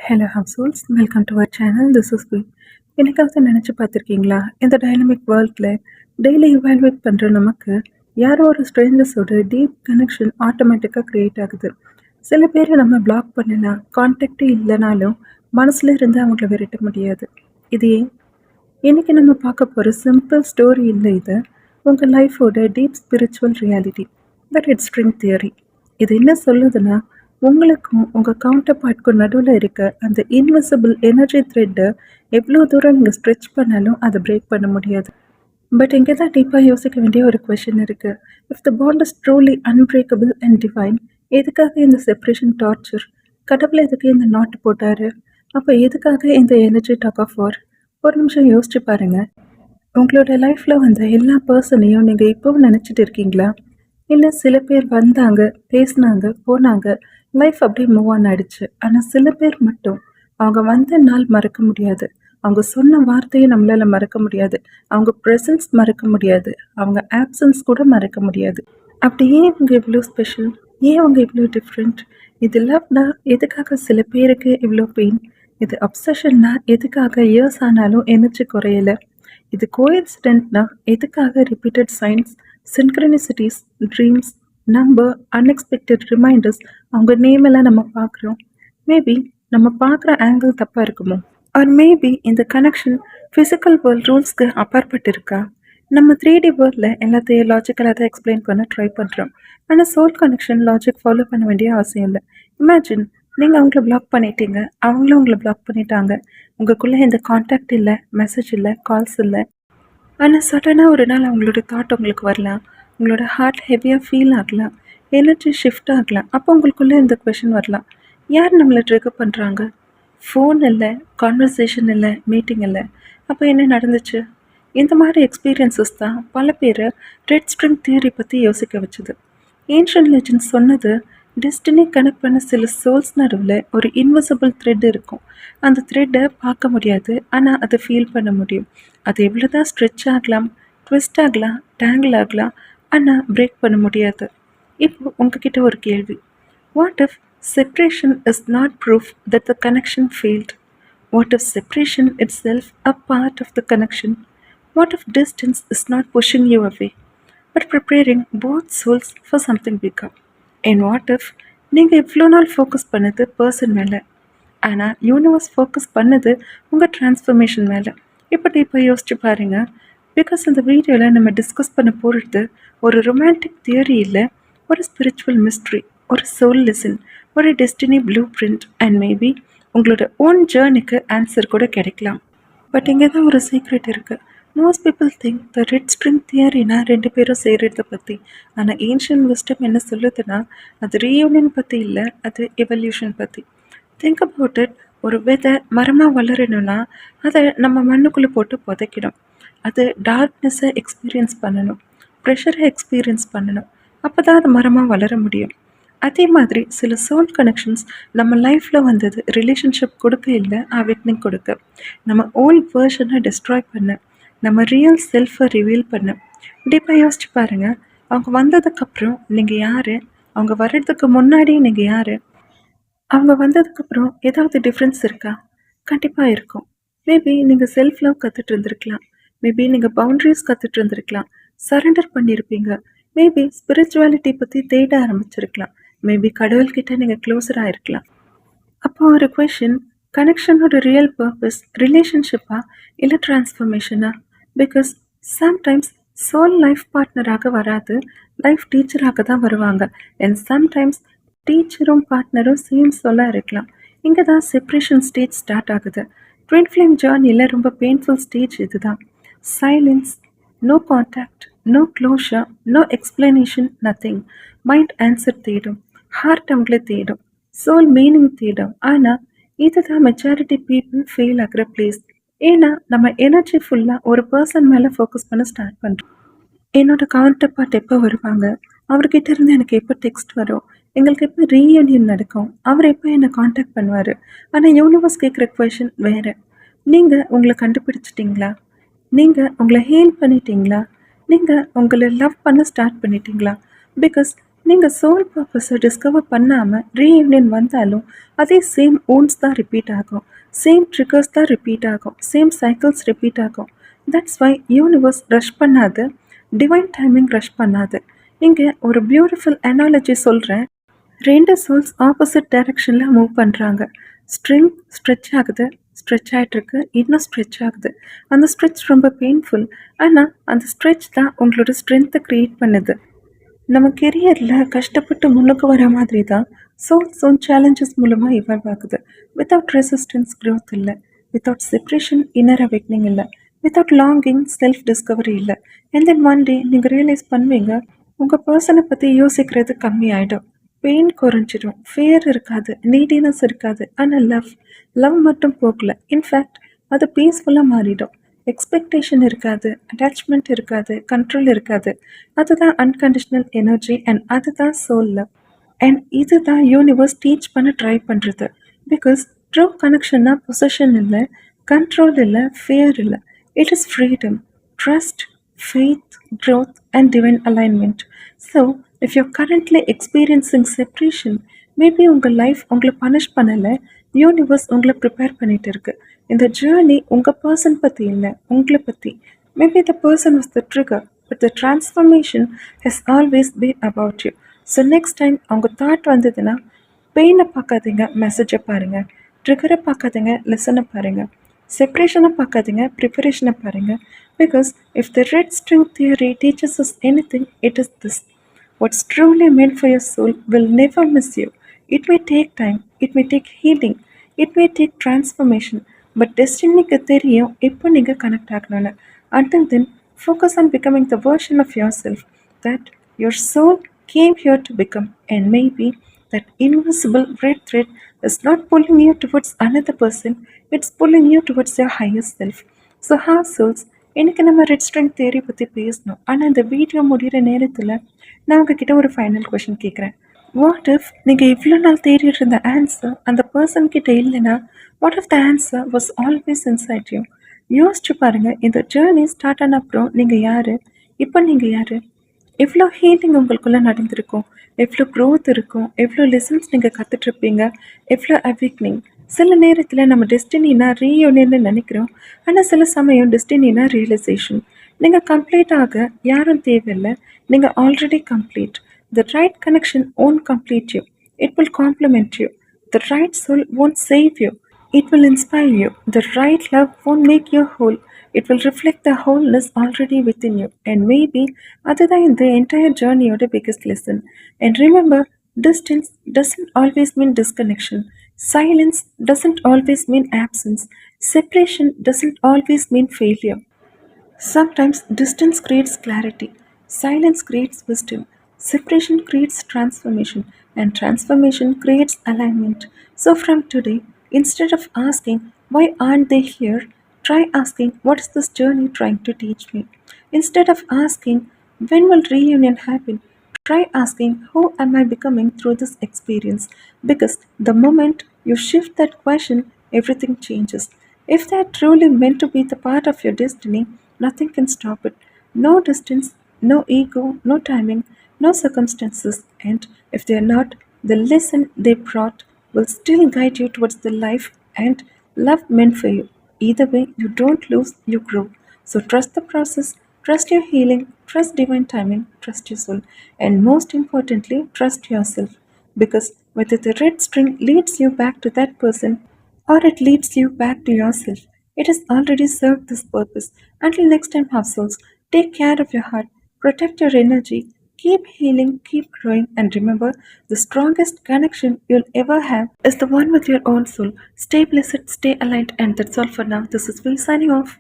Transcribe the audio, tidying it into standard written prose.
Hello households welcome to our channel. This is B. என்னைக்காவது நினச்சி பார்த்துருக்கீங்களா, இந்த டைனமிக் வேர்ல்டில் டெய்லி இவால்வேட் பண்ணுற நமக்கு யாரோ ஒரு ஸ்ட்ரேஞ்சர்ஸோட டீப் கனெக்ஷன் ஆட்டோமேட்டிக்காக க்ரியேட் ஆகுது. சில பேரை நம்ம பிளாக் பண்ணலாம், கான்டாக்டே இல்லைனாலும் மனசில் இருந்து அவங்கள விரட்ட முடியாது. இது ஏன்? இன்றைக்கி நம்ம பார்க்க போகிற சிம்பிள் ஸ்டோரி இல்லை, இது உங்கள் லைஃபோட deep spiritual reality, but it's string theory. இது என்ன சொல்லுதுன்னா, உங்களுக்கும் உங்கள் கவுண்டர் பார்ட்க்கும் நடுவில் இருக்க அந்த இன்விசிபிள் எனர்ஜி த்ரெட்டை எவ்வளோ தூரம் நீங்கள் ஸ்ட்ரெச் பண்ணாலும் அதை பிரேக் பண்ண முடியாது. பட் இங்கே தான் டீப்பாக யோசிக்க வேண்டிய ஒரு கொஷின் இருக்குது. If the bond is truly unbreakable and divine, எதுக்காக இந்த செப்பரேஷன் டார்ச்சர்? கடவுள் எதுக்கு இந்த நாட்டு போட்டார்? அப்போ எதுக்காக இந்த எனர்ஜி டாக் ஆஃப் வார்? ஒரு நிமிஷம் யோசிச்சு பாருங்கள். உங்களோட லைஃப்பில் வந்த எல்லா பர்சனையும் நீங்கள் இப்போவும் நினச்சிட்டு இருக்கீங்களா? இல்லை சில பேர் வந்தாங்க, பேசினாங்க, போனாங்க, லைஃப் அப்படியே மூவ் ஆன் ஆயிடுச்சு. ஆனால் சில பேர் மட்டும் அவங்க வந்த நாள் மறக்க முடியாது, அவங்க சொன்ன வார்த்தையை நம்மளால் மறக்க முடியாது, அவங்க ப்ரெசன்ஸ் மறக்க முடியாது, அவங்க ஆப்சன்ஸ் கூட மறக்க முடியாது. அப்படி ஏன் இவங்க இவ்வளோ ஸ்பெஷல்? ஏன் அவங்க இவ்வளோ டிஃப்ரெண்ட்? இது லவ்னா எதுக்காக சில பேருக்கு இவ்வளோ பெயின்? இது அப்சஷன்னா எதுக்காக இயர்ஸ் ஆனாலும் எனர்ஜி குறையலை? இது கோஇன்சிடென்ட்னா எதுக்காக repeated signs, synchronicities, dreams, number, unexpected reminders, அவங்க நேம் எல்லாம் நம்ம பார்க்குறோம்? மேபி நம்ம பார்க்குற ஆங்கிள் தப்பாக இருக்குமோ? ஆர் மேபி இந்த கனெக்ஷன் ஃபிசிக்கல் வேர்ல்ட் ரூல்ஸ்க்கு அப்பாற்பட்டு இருக்கா? நம்ம 3D வேர்ல்டில் எல்லாத்தையும் லாஜிக்கலாக தான் எக்ஸ்பிளைன் பண்ண ட்ரை பண்ணுறோம். ஆனால் சோல் கனெக்ஷன் லாஜிக் ஃபாலோ பண்ண வேண்டிய அவசியம் இல்லை. இமேஜின், நீங்கள் அவங்கள பிளாக் பண்ணிட்டீங்க, அவங்களும் உங்களை பிளாக் பண்ணிட்டாங்க. உங்களுக்குள்ளே எந்த காண்டாக்ட் இல்லை, மெசேஜ் இல்லை, கால்ஸ் இல்லை. ஆனால் சடனாக ஒரு நாள் அவங்களோட தாட் உங்களுக்கு வரலாம், உங்களோட ஹார்ட் ஹெவியாக ஃபீல் ஆகலாம், எனர்ஜி ஷிஃப்ட் ஆகலாம். அப்போ உங்களுக்குள்ளே இந்த கொஷின் வரலாம், யார் நம்மளை ட்ரிகர் பண்ணுறாங்க? ஃபோன் இல்லை, கான்வர்சேஷன் இல்லை, மீட்டிங் இல்லை. அப்போ என்ன நடந்துச்சு? இந்த மாதிரி எக்ஸ்பீரியன்ஸஸ் தான் பல பேரை ரெட் ஸ்ட்ரிங் தியரி பற்றி யோசிக்க வச்சுது. ஏன்ஷியன்ட் லெஜெண்ட்ஸ் சொன்னது, டெஸ்டினி கனெக்ட் பண்ண சில சோல்ஸ் நடுவில் ஒரு இன்விசிபிள் த்ரெட் இருக்கும். அந்த த்ரெட்டை பார்க்க முடியாது, ஆனால் அதை ஃபீல் பண்ண முடியும். அது எவ்வளோ தான் ஸ்ட்ரெச் ஆகலாம், ட்விஸ்ட் ஆகலாம், டேங்கிள் ஆகலாம், ஆனால் பிரேக் பண்ண முடியாது. இப்போ உங்ககிட்ட ஒரு கேள்வி. What if separation is not proof that the connection failed? What if separation itself a part of the connection? What if distance is not pushing you away, but preparing both souls for something bigger? And what if நீங்கள் இவ்வளோ நாள் focus பண்ணது person மேலே, ஆனால் universe focus பண்ணது உங்கள் transformation மேலே? இப்படி இப்போ யோசிச்சு பாருங்கள். பிகாஸ் இந்த வீடியோவில் நம்ம டிஸ்கஸ் பண்ண போகிறது ஒரு ரொமான்டிக் தியரி இல்லை, ஒரு ஸ்பிரிச்சுவல் மிஸ்ட்ரி, ஒரு சோல் லெசன், ஒரு destiny blueprint, and maybe உங்களோட ஓன் ஜேர்னிக்கு ஆன்சர் கூட கிடைக்கலாம். பட் இங்கே தான் ஒரு சீக்ரெட் இருக்குது. Most people think the red string தியரினா 2 பேரும் சேர்றதை பற்றி. ஆனால் ஏன்ஷியன்ட் விஸ்டம் என்ன சொல்லுதுன்னா, அது ரீயூனியன் பற்றி இல்லை, அது எவல்யூஷன் பற்றி. Think about it. ஒரு விதை மரமாக வளரணும்னா அதை நம்ம மண்ணுக்குள்ளே போட்டு புதைக்கணும். அது டார்க்னஸை எக்ஸ்பீரியன்ஸ் பண்ணணும், ப்ரெஷரை எக்ஸ்பீரியன்ஸ் பண்ணணும். அப்போ தான் அது மரமாக வளர முடியும். அதே மாதிரி சில சோல் கனெக்ஷன்ஸ் நம்ம லைஃப்பில் வந்தது ரிலேஷன்ஷிப் கொடுக்க இல்லை, அவேக்னிங் கொடுக்க. நம்ம ஓல்ட் வேர்ஷனை டிஸ்ட்ராய் பண்ண, நம்ம ரியல் செல்ஃபை ரிவீல் பண்ண. டீப்பாக யோசிச்சு பாருங்கள். அவங்க வந்ததுக்கப்புறம் நீங்கள் யார்? அவங்க வர்றதுக்கு முன்னாடி நீங்கள் யார்? அவங்க வந்ததுக்கப்புறம் ஏதாவது டிஃப்ரென்ஸ் இருக்கா? கண்டிப்பாக இருக்கும். மேபி நீங்கள் செல்ஃப் லவ் கற்றுட்டு இருந்திருக்கலாம், மேபி நீங்கள் பவுண்ட்ரிஸ் கற்றுட்டு இருந்திருக்கலாம், சரண்டர் பண்ணியிருப்பீங்க, மேபி ஸ்பிரிச்சுவாலிட்டி பற்றி தேட ஆரம்பிச்சிருக்கலாம், மேபி கடவுள்கிட்ட நீங்கள் க்ளோஸராக இருக்கலாம். அப்போ ஒரு கொஷின், கனெக்ஷனோட ரியல் பர்பஸ் ரிலேஷன்ஷிப்பா இல்லை டிரான்ஸ்ஃபர்மேஷனா? பிகாஸ் சம்டைம்ஸ் சோல் லைஃப் பார்ட்னராக வராது, லைஃப் டீச்சராக தான் வருவாங்க. அண்ட் சம்டைம்ஸ் டீச்சரும் பார்ட்னரும் சேம் சோலாக இருக்கலாம். இங்கே தான் செப்ரேஷன் ஸ்டேஜ் ஸ்டார்ட் ஆகுது. ட்வின் ஃப்ளேம் ஜேர்னியில் ரொம்ப பெயின்ஃபுல் ஸ்டேஜ் இது தான். Silence, no contact, no closure, no explanation, nothing. Mind answer தேடும், ஹார்ட் அவங்கள தேடும், சோல் மீனிங் தேடும். ஆனால் இதுதான் மெஜாரிட்டி பீப்புள் ஃபெயில் ஆகிற பிளேஸ். ஏன்னா நம்ம எனர்ஜி ஃபுல்லாக ஒரு பர்சன் மேலே ஃபோக்கஸ் பண்ண ஸ்டார்ட் பண்ணுறோம். என்னோடய கவுண்டர் பார்ட் எப்போ வருவாங்க, அவர்கிட்ட இருந்து எனக்கு எப்போ டெக்ஸ்ட் வரும், எங்களுக்கு எப்போ ரீயூனியன் நடக்கும், அவர் எப்போ என்னை காண்டாக்ட் பண்ணுவார். ஆனால் யூனிவர்ஸ் கேட்குற கொஷின் வேறு. நீங்கள் உங்களை கண்டுபிடிச்சிட்டிங்களா? நீங்கள் உங்களை ஹீல் பண்ணிட்டீங்களா? நீங்கள் உங்களை லவ் பண்ண ஸ்டார்ட் பண்ணிட்டீங்களா? பிகாஸ் நீங்க சோல் பர்பஸை டிஸ்கவர் பண்ணாம ரீயூனியன் வந்தாலும் அதே சேம் ஓன்ஸ் தான் ரிப்பீட் ஆகும். சேம் ட்ரிகர்ஸ் தான் ரிப்பீட் ஆகும். சேம் சைக்கிள்ஸ் ரிப்பீட் ஆகும். தட்ஸ் வை யூனிவர்ஸ் ரஷ் பண்ணாது. டிவைன் டைமிங் ரஷ் பண்ணாது. இங்கே ஒரு பியூட்டிஃபுல் அனாலஜி சொல்கிறேன். 2 சோல்ஸ் ஆப்போசிட் டைரக்ஷனில் மூவ் பண்ணுறாங்க. ஸ்ட்ரிங் ஸ்ட்ரெச் ஆகுது, ஸ்ட்ரெச் ஆகிட்டுருக்கு, இன்னும் ஸ்ட்ரெச் ஆகுது. அந்த ஸ்ட்ரெச் ரொம்ப பெயின்ஃபுல். ஆனால் அந்த ஸ்ட்ரெச் தான் உங்களோட ஸ்ட்ரென்த்தை க்ரியேட் பண்ணுது. நம்ம கெரியரில் கஷ்டப்பட்டு முன்னுக்கு வர மாதிரி தான் சோன் சேலஞ்சஸ் மூலமாக இவால்வ் ஆகுது. வித்தவுட் ரெசிஸ்டன்ஸ் growth இல்லை. வித்தவுட் செப்ரேஷன் இன்னர் அவேக்னிங் இல்லை. வித்தவுட் லாங்கிங் செல்ஃப் டிஸ்கவரி இல்லை. அண்ட் தென் ஒன் டே நீங்கள் ரியலைஸ் பண்ணுவீங்க, உங்கள் பர்சனை பற்றி யோசிக்கிறது கம்மி ஆகிடும். பெயின் குறைஞ்சிடும், ஃபியர் இருக்காது, நீடினஸ் இருக்காது. ஆனால் லவ் மட்டும் போகல. இன்ஃபேக்ட் அது பீஸ்ஃபுல்லாக மாறிடும். எக்ஸ்பெக்டேஷன் இருக்காது, அட்டாச்மெண்ட் இருக்காது, கண்ட்ரோல் இருக்காது. அதுதான் அன்கண்டிஷனல் எனர்ஜி அண்ட் அதுதான் சோல் லவ். அண்ட் இதுதான் யூனிவர்ஸ் டீச் பண்ண ட்ரை பண்ணுறது. பிகாஸ் ட்ரூ கனெக்ஷன்னா பொசஷன் இல்லை, கண்ட்ரோல் இல்லை, ஃபியர் இல்லை. It is freedom, trust, faith, growth and divine alignment. So, if you're currently experiencing separation, maybe உங்கள் லைஃப் உங்களை punish பண்ணலை, யூனிவர்ஸ் உங்களை ப்ரிப்பேர் பண்ணிட்டு இருக்கு. இந்த ஜேர்னி உங்கள் பர்சன் பற்றி இல்லை, உங்களை பற்றி. Maybe the person was the trigger, but the transformation has always been about you. So next time அவங்க தாட் வந்ததுன்னா பெயினை பார்க்காதீங்க, மெசேஜை பாருங்கள். ட்ரிகரை பார்க்காதீங்க, லெசனை பாருங்கள். செப்ரேஷனை பார்க்காதீங்க, ப்ரிப்பரேஷனை பாருங்கள். Because if the red string theory teaches us anything, it is this: what's truly meant for your soul will never miss you. It may take time, it may take healing, it may take transformation, but destinyக்கு தெரியும் எப்போ நீங்கள் connect ஆகணும்னு. Until then, focus on becoming the version of yourself that your soul came here to become. And maybe that invisible red thread is not pulling you towards another person, it's pulling you towards your higher self. So souls, இன்னைக்கு நம்ம red string theory பற்றி பேசணும். ஆனால் இந்த video முடிகிற நேரத்தில் நான் உங்ககிட்ட ஒரு ஃபைனல் கொஷின் கேட்குறேன். வாட் இஃப் நீங்கள் இவ்வளோ நாள் தேடிட்டு இருந்த ஆன்சர் அந்த பர்சன் கிட்ட இல்லைன்னா, what if the answer was always inside you? யோசிச்சு பாருங்கள். இந்த ஜேர்னி ஸ்டார்ட் ஆன அப்புறம் நீங்கள் யார், இப்போ நீங்கள் யார்? எவ்வளோ ஹீலிங் உங்களுக்குள்ளே நடந்திருக்கும், எவ்வளோ க்ரோத் இருக்கும், எவ்வளோ லெசன்ஸ் நீங்கள் கற்றுட்ருப்பீங்க, எவ்வளோ அவேக்னிங். சில நேரத்தில் நம்ம டெஸ்டினா ரீயூனியன்னு நினைக்கிறோம். ஆனால் சில சமயம் டெஸ்டினா ரியலைசேஷன். நீங்கள் கம்ப்ளீட் ஆக யாரும் தேவையில்லை, நீங்கள் already complete. The right connection won't complete you, it will complement you. The right soul won't save you, it will inspire you. The right love won't make you whole, it will reflect the wholeness already within you. And maybe அதுதான் இந்த entire journey-யோட biggest lesson. And remember, distance doesn't always mean disconnection. Silence doesn't always mean absence. Separation doesn't always mean failure. Sometimes distance creates clarity, silence creates wisdom, separation creates transformation, and transformation creates alignment. So, from today, instead of asking, why aren't they here? Try asking, what is this journey trying to teach me? Instead of asking, when will reunion happen? Try asking, who am I becoming through this experience? Because the moment you shift that question, everything changes. If they are truly meant to be the part of your destiny, nothing can stop it. No distance, no ego, no timing, no circumstances. And if they are not, the lesson they brought will still guide you towards the life and love meant for you. Either way, you don't lose, you grow. So trust the process, trust your healing, trust divine timing, trust your soul, and most importantly, trust yourself. Because whether the red string leads you back to that person or it leads you back to yourself, it has already served this purpose. Until next time, households, take care of your heart, protect your energy, keep healing, keep growing, and remember the strongest connection you'll ever have is the one with your own soul. Stay blessed, stay aligned, and that's all for now. This is Will signing off.